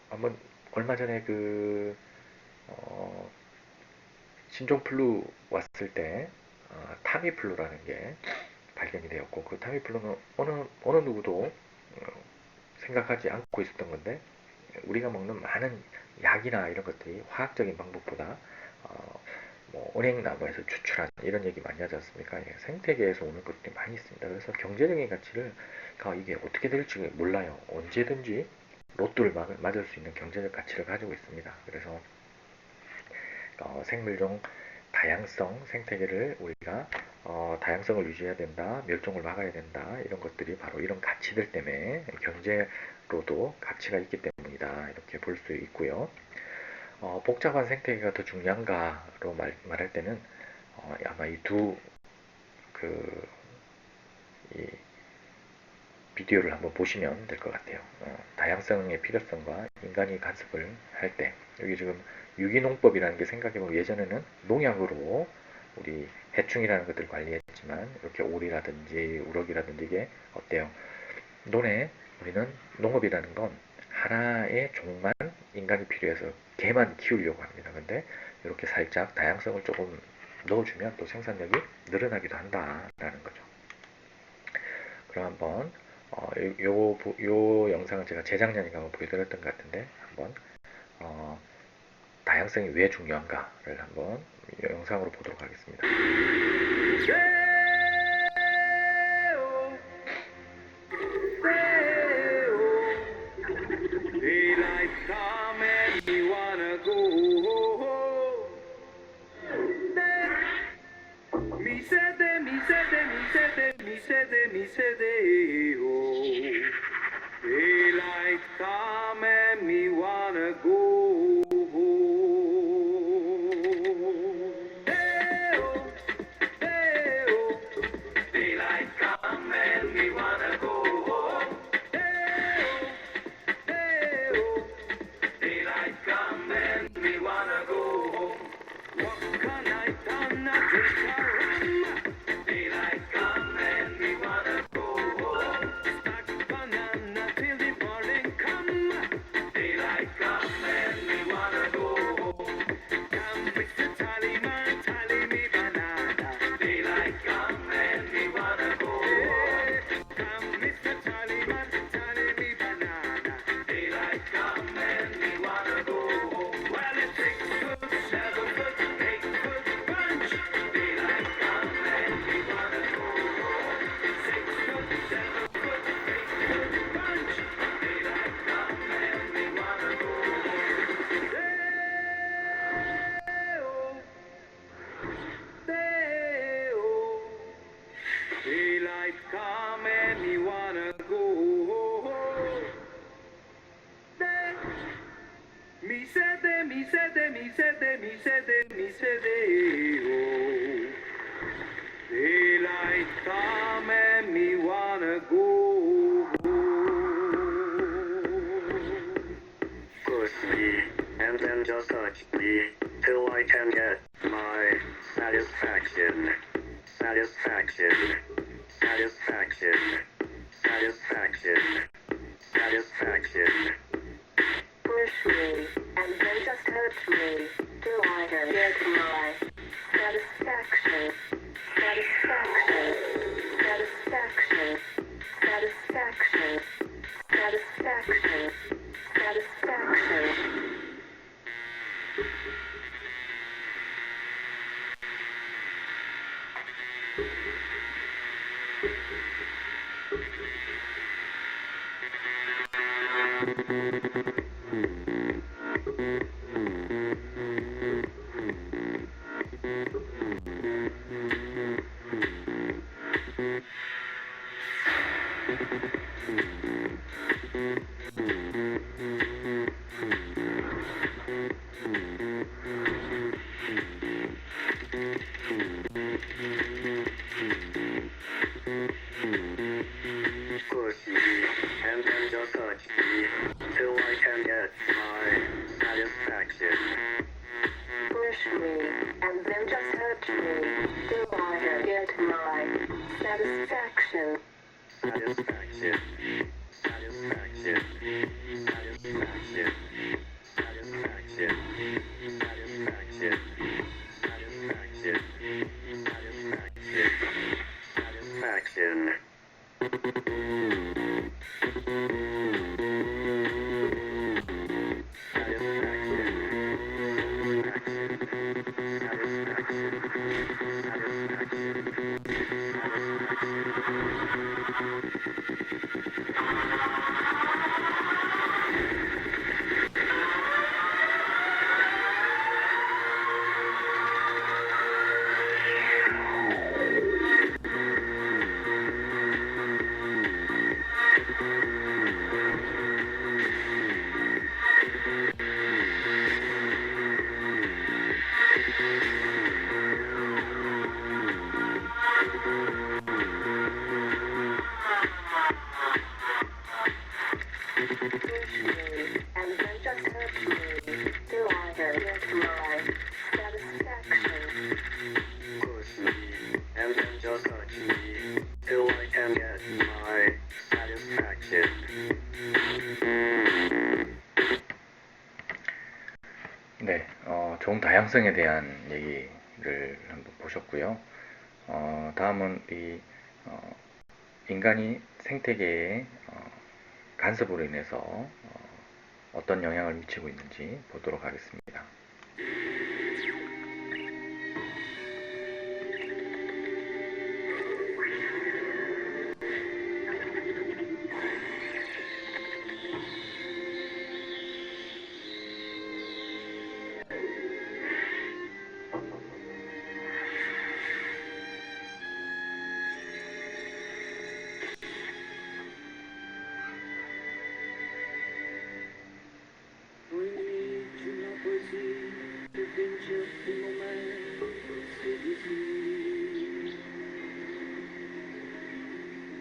한번 얼마 전에 신종플루 왔을 때 타미플루라는 게 발견이 되었고 그 타미플루는 어느 누구도 생각하지 않고 있었던 건데 우리가 먹는 많은 약이나 이런 것들이 화학적인 방법보다 뭐 은행나무에서 추출한 이런 얘기 많이 하지 않습니까? 생태계에서 오는 것들이 많이 있습니다. 그래서 경제적인 가치를 이게 어떻게 될지 몰라요. 언제든지 로또를 맞을 수 있는 경제적 가치를 가지고 있습니다. 그래서 생물종 다양성 생태계를 우리가 다양성을 유지해야 된다, 멸종을 막아야 된다, 이런 것들이 바로 이런 가치들 때문에 경제로도 가치가 있기 때문이다, 이렇게 볼 수 있고요. 복잡한 생태계가 더 중요한가로 말할 때는 아마 이 비디오를 한번 보시면 될 것 같아요. 다양성의 필요성과 인간이 간섭을 할 때, 여기 지금 유기농법이라는 게 생각해보면 예전에는 농약으로 우리 해충이라는 것들을 관리했지만 이렇게 오리라든지 우럭이라든지 이게 어때요? 논에 우리는 농업이라는 건 하나의 종만 인간이 필요해서 개만 키우려고 합니다. 근데 이렇게 살짝 다양성을 조금 넣어주면 또 생산력이 늘어나기도 한다라는 거죠. 그럼 한번 요 영상은 제가 재작년인가 한번 보여드렸던 것 같은데 한번 다양성이 왜 중요한가를 한번 영상으로 보도록 하겠습니다. Daylight come and me wanna go home. Hey-oh, hey-oh. Daylight come and me wanna go home. Hey-oh, hey-oh. Daylight come and me wanna go home. Walk all night down, I drink a rum. Daylight come and me wanna go home. Stack banana till the morning come. Daylight come and me wanna go home. Come, Mr. Tallyman, tally me banana. Daylight come and me wanna go home. Come, Mr. Tallyman, tally me banana. Daylight come and me wanna go home. Well, it's 6 foot, 7 foot, 8 foot bunch. Daylight come and me wanna go home. 6 foot, 7 foot, 8 foot bunch. Daylight come and me wanna go home. Day-oh, day-oh. Daylight come and me wanna go home. Day. Me say day, me say day, me say day, me say day, me say day, oh. Daylight come and me wanna go home. Push me and then just touch me till I can get my satisfaction. Satisfaction. Satisfaction. Satisfaction. Satisfaction. Push me, and then just hurt me, till I can get my satisfaction. Satisfaction. Satisfaction. Satisfaction. Satisfaction. Satisfaction. Push me and then just touch me till I can get my satisfaction. Push me, and then just hurt me, till I can get my satisfaction. Satisfaction. Satisfaction. Satisfaction. Satisfaction. Satisfaction. Satisfaction. Satisfaction. Satisfaction. 다양성에 대한 얘기를 한번 보셨고요. 다음은 인간이 생태계에 간섭으로 인해서 어떤 영향을 미치고 있는지 보도록 하겠습니다.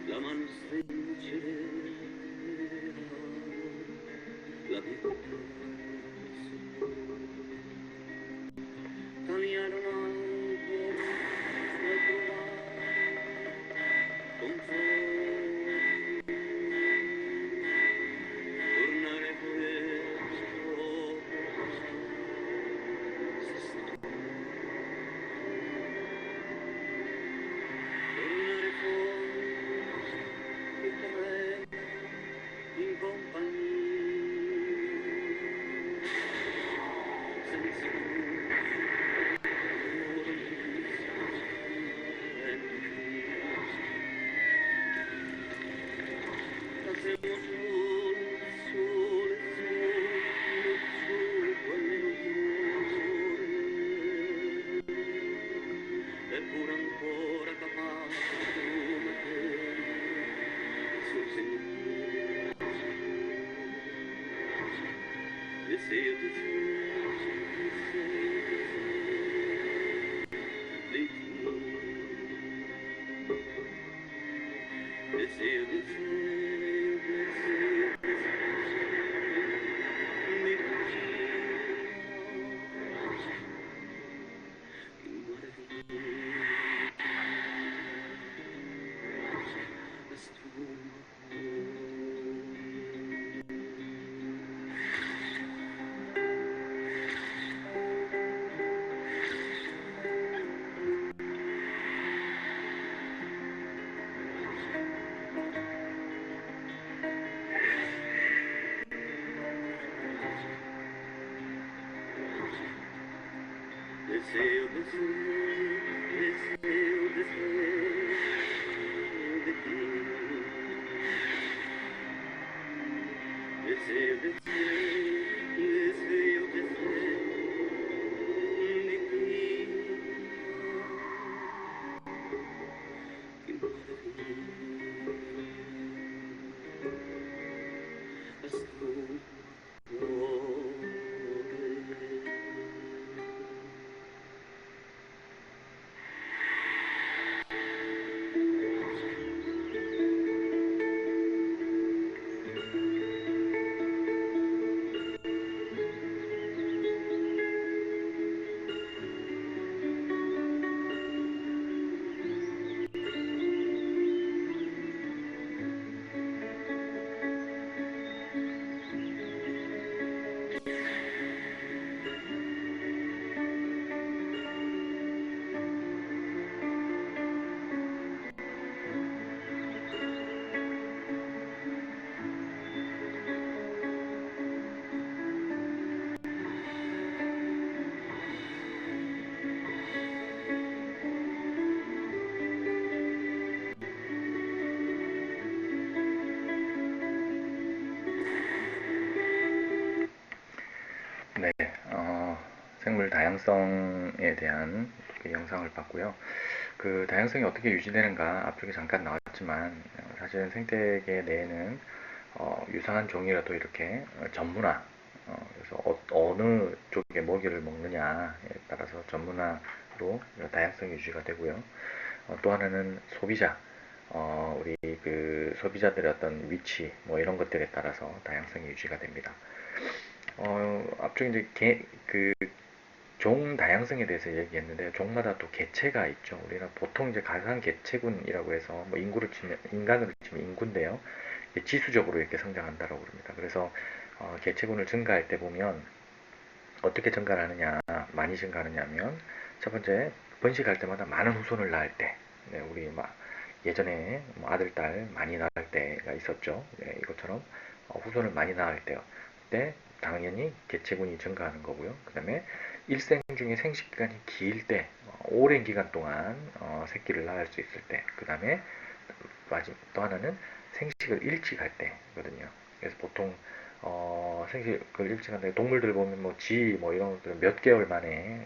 La mano stringerà la vita camminarono ancora a trovare conforto tornare presto se sta tornare fuori i tre in compagnia senza eppure ancora capace come te sul sentiero deseo di te di te deseo di te deseo, deseo, deseo, deseo de ti. Deseo, deseo, deseo, deseo de ti. Qué maravilla. Haz tu 네, 생물 다양성에 대한 그 영상을 봤고요. 그 다양성이 어떻게 유지되는가 앞쪽에 잠깐 나왔지만 사실은 생태계 내에는 유사한 종이라도 이렇게 전문화, 그래서 어느 쪽에 먹이를 먹느냐에 따라서 전문화로 다양성이 유지가 되고요. 또 하나는 소비자, 우리 그 소비자들의 어떤 위치, 뭐 이런 것들에 따라서 다양성이 유지가 됩니다. 앞쪽에 이제 종 다양성에 대해서 얘기했는데 종마다 또 개체가 있죠. 우리가 보통 이제 가상 개체군이라고 해서 뭐 인간으로 치면 인구인데요. 지수적으로 이렇게 성장한다고 그럽니다. 그래서 개체군을 증가할 때 보면 어떻게 증가를 하느냐, 많이 증가하느냐면 첫 번째 번식할 때마다 많은 후손을 낳을 때 네, 우리 막 예전에 뭐 아들, 딸 많이 낳을 때가 있었죠. 네, 이것처럼 후손을 많이 낳을 때 당연히 개체군이 증가하는 거고요. 그 다음에 일생 중에 생식 기간이 길 때, 오랜 기간 동안 새끼를 낳을 수 있을 때, 그 다음에 또 하나는 생식을 일찍 할 때거든요. 그래서 보통 생식을 일찍 한다. 동물들 보면 뭐 쥐 뭐 이런 것들은 몇 개월 만에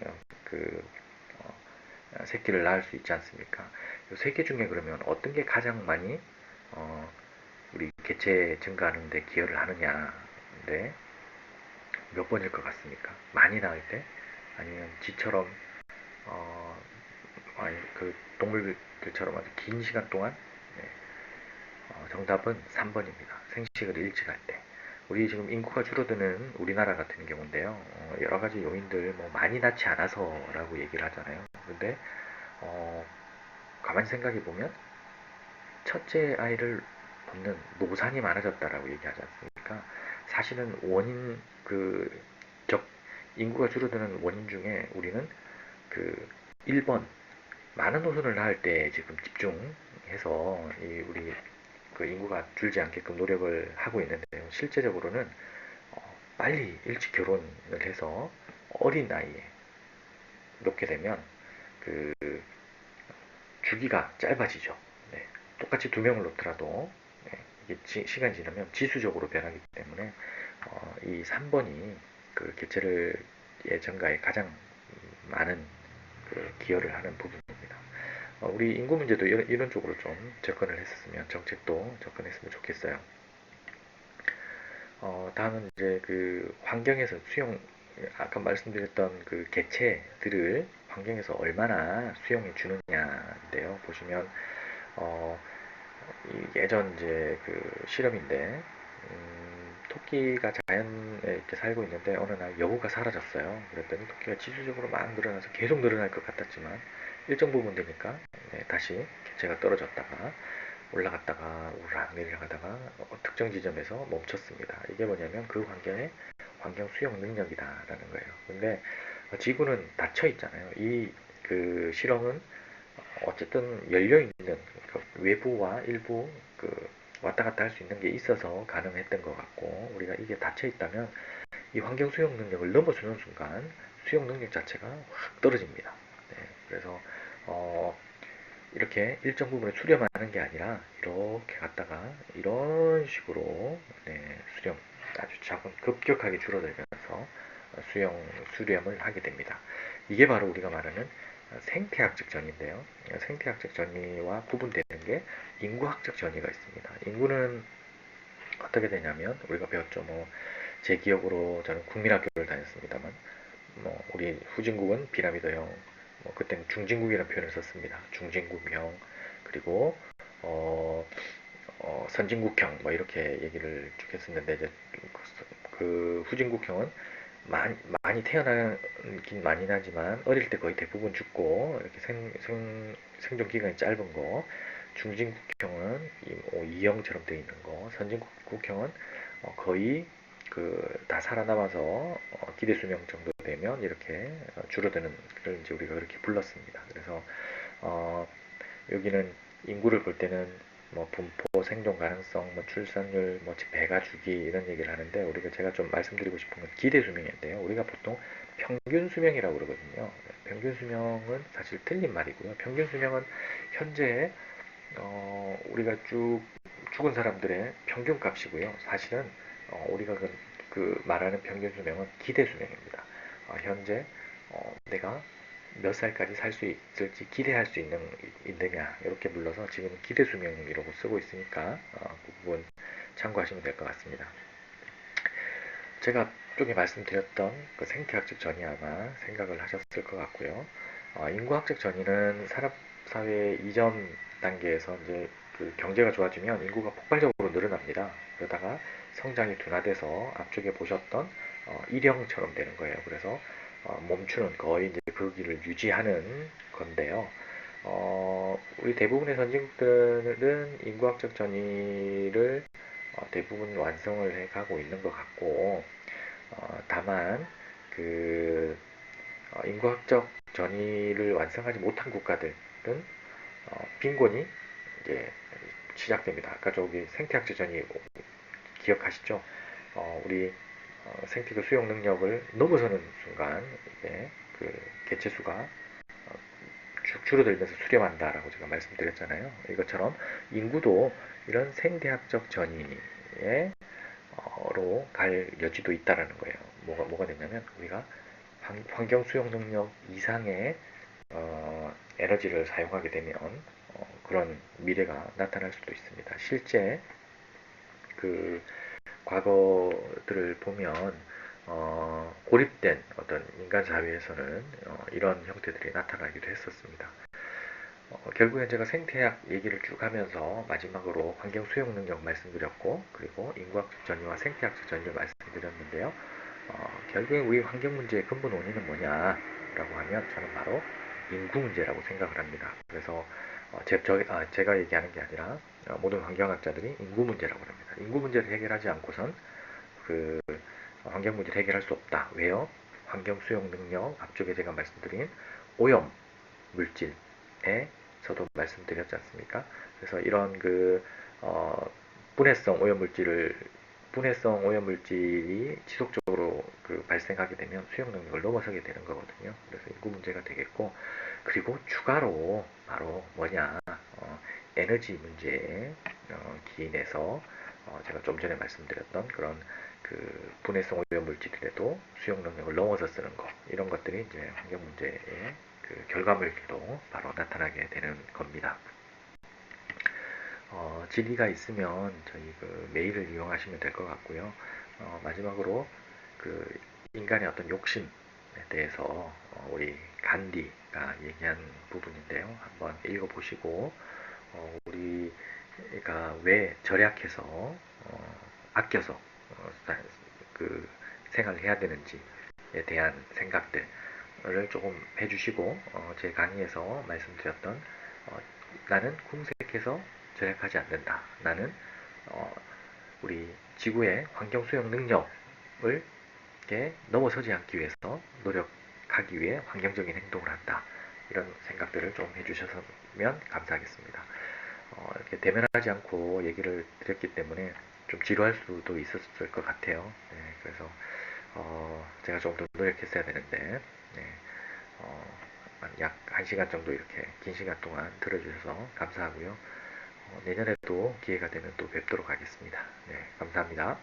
새끼를 낳을 수 있지 않습니까? 이 세 개 중에 그러면 어떤 게 가장 많이 우리 개체 증가하는데 기여를 하느냐인데 몇 번일 것 같습니까? 많이 낳을 때 아니면 쥐처럼 아니 그 동물들처럼 아주 긴 시간 동안 네. 정답은 3번입니다. 생식을 일찍 할 때. 우리 지금 인구가 줄어드는 우리나라 같은 경우인데요. 여러 가지 요인들 뭐 많이 낳지 않아서라고 얘기를 하잖아요. 근데 가만히 생각해 보면 첫째 아이를 낳는 노산이 많아졌다라고 얘기하지 않습니까? 사실은 원인 인구가 줄어드는 원인 중에 우리는 그 1번 많은 노선을 낳을 때 지금 집중해서 우리 그 인구가 줄지 않게끔 노력을 하고 있는데요. 실제적으로는 빨리 일찍 결혼을 해서 어린 나이에 놓게 되면 그 주기가 짧아지죠. 네. 똑같이 두 명을 놓더라도 네. 이게 시간이 지나면 지수적으로 변하기 때문에 이 3번이 그 개체를 증가에 가장 많은 기여를 하는 부분입니다. 우리 인구 문제도 이런 쪽으로 좀 접근을 했었으면 정책도 접근했으면 좋겠어요. 다음은 이제 그 환경에서 아까 말씀드렸던 그 개체들을 환경에서 얼마나 수용해 주느냐인데요. 보시면 예전 이제 그 실험인데 토끼가 자연에 이렇게 살고 있는데 어느 날 여우가 사라졌어요. 그랬더니 토끼가 지수적으로 막 늘어나서 계속 늘어날 것 같았지만 일정 부분 되니까 네, 다시 개체가 떨어졌다가 올라갔다가 우락 내려가다가 특정 지점에서 멈췄습니다. 이게 뭐냐면 그 환경의 환경 수용 능력이다라는 거예요. 근데 지구는 닫혀 있잖아요. 이 그 실험은 어쨌든 열려 있는 그러니까 외부와 일부 왔다 갔다 할 수 있는 게 있어서 가능했던 것 같고 우리가 이게 닫혀 있다면 이 환경 수용 능력을 넘어서는 순간 수용 능력 자체가 확 떨어집니다. 네, 그래서 이렇게 일정 부분에 수렴하는 게 아니라 이렇게 갔다가 이런 식으로 네, 아주 작은 급격하게 줄어들면서 수렴을 하게 됩니다. 이게 바로 우리가 말하는 생태학적 전이인데요. 생태학적 전이와 구분되는 게 인구학적 전이가 있습니다. 인구는 어떻게 되냐면 우리가 배웠죠. 제 기억으로 저는 국민학교를 다녔습니다만 우리 후진국은 피라미드형, 그때는 중진국이라는 표현을 썼습니다. 중진국형 그리고 선진국형 이렇게 얘기를 쭉 했었는데 이제 그 후진국형은 많이 태어나긴 많이 나지만 어릴 때 거의 대부분 죽고 이렇게 생존 기간이 짧은 거. 중진국형은 E형처럼 되어 있는 거. 선진국형은 거의 다 살아남아서 기대 수명 정도 되면 이렇게 줄어드는 걸 이제 우리가 그렇게 불렀습니다. 그래서 여기는 인구를 볼 때는 분포, 생존 가능성, 출산율, 배가 주기 이런 얘기를 하는데 제가 좀 말씀드리고 싶은 건 기대 수명인데요. 우리가 보통 평균 수명이라고 그러거든요. 평균 수명은 사실 틀린 말이고요. 평균 수명은 현재 우리가 죽은 사람들의 평균 값이고요. 사실은 우리가 말하는 평균 수명은 기대 수명입니다. 현재 내가 몇 살까지 살 수 있을지 기대할 수 있느냐 이렇게 불러서 지금 기대 수명이라고 쓰고 있으니까 그 부분 참고하시면 될 것 같습니다. 제가 앞쪽에 말씀드렸던 그 생태학적 전이 아마 생각을 하셨을 것 같고요. 인구학적 전이는 산업사회 이전 단계에서 이제 그 경제가 좋아지면 인구가 폭발적으로 늘어납니다. 그러다가 성장이 둔화돼서 앞쪽에 보셨던 일형처럼 되는 거예요. 그래서 멈추는 거의 이제 그 길을 유지하는 건데요. 우리 대부분의 선진국들은 인구학적 전이를 대부분 완성을 해가고 있는 것 같고 다만 인구학적 전이를 완성하지 못한 국가들은 빈곤이 이제 시작됩니다. 아까 저기 생태학적 전이 기억하시죠? 우리 생태계 수용 능력을 넘어서는 순간 이게 그 개체수가 쭉 줄어들면서 수렴한다라고 제가 말씀드렸잖아요. 이것처럼 인구도 이런 생태학적 전이에 로 갈 여지도 있다라는 거예요. 뭐가 되냐면 우리가 환경 수용 능력 이상의 에너지를 사용하게 되면 그런 미래가 나타날 수도 있습니다. 실제 그 과거들을 보면 고립된 어떤 인간 사회에서는 이런 형태들이 나타나기도 했었습니다. 결국엔 제가 생태학 얘기를 쭉 하면서 마지막으로 환경 수용 능력 말씀드렸고 그리고 인구학적 전이와 생태학적 전이를 말씀드렸는데요. 결국엔 우리 환경 문제의 근본 원인은 뭐냐라고 하면 저는 바로 인구 문제라고 생각을 합니다. 그래서 제가 얘기하는 게 아니라 모든 환경학자들이 인구 문제라고 합니다. 인구 문제를 해결하지 않고선 그 환경 문제를 해결할 수 없다. 왜요? 환경 수용 능력 앞쪽에 제가 말씀드린 오염 물질에 저도 말씀드렸지 않습니까? 그래서 이런 분해성 오염물질이 지속적으로 발생하게 되면 수용 능력을 넘어서게 되는 거거든요. 그래서 인구 문제가 되겠고, 그리고 추가로 바로 뭐냐, 에너지 문제에 기인해서 제가 좀 전에 말씀드렸던 그런 분해성 오염물질이라도 수용 능력을 넘어서 쓰는 것, 이런 것들이 이제 환경 문제의 결과물로 바로 나타나게 되는 겁니다. 질의가 있으면 저희 메일을 이용하시면 될 것 같고요. 마지막으로 인간의 어떤 욕심에 대해서 우리 간디가 얘기한 부분인데요. 한번 읽어보시고 우리가 왜 절약해서 아껴서 생활을 해야 되는지에 대한 생각들을 조금 해주시고 제 강의에서 말씀드렸던 나는 궁색해서 절약하지 않는다. 나는 우리 지구의 환경 수용 능력을 넘어서지 않기 위해서 노력하기 위해 환경적인 행동을 한다. 이런 생각들을 좀 해주셨으면 감사하겠습니다. 이렇게 대면하지 않고 얘기를 드렸기 때문에 좀 지루할 수도 있었을 것 같아요. 네, 그래서 제가 좀 더 노력했어야 되는데 네, 약 1시간 정도 이렇게 긴 시간 동안 들어주셔서 감사하고요. 내년에도 기회가 되면 또 뵙도록 하겠습니다. 네, 감사합니다.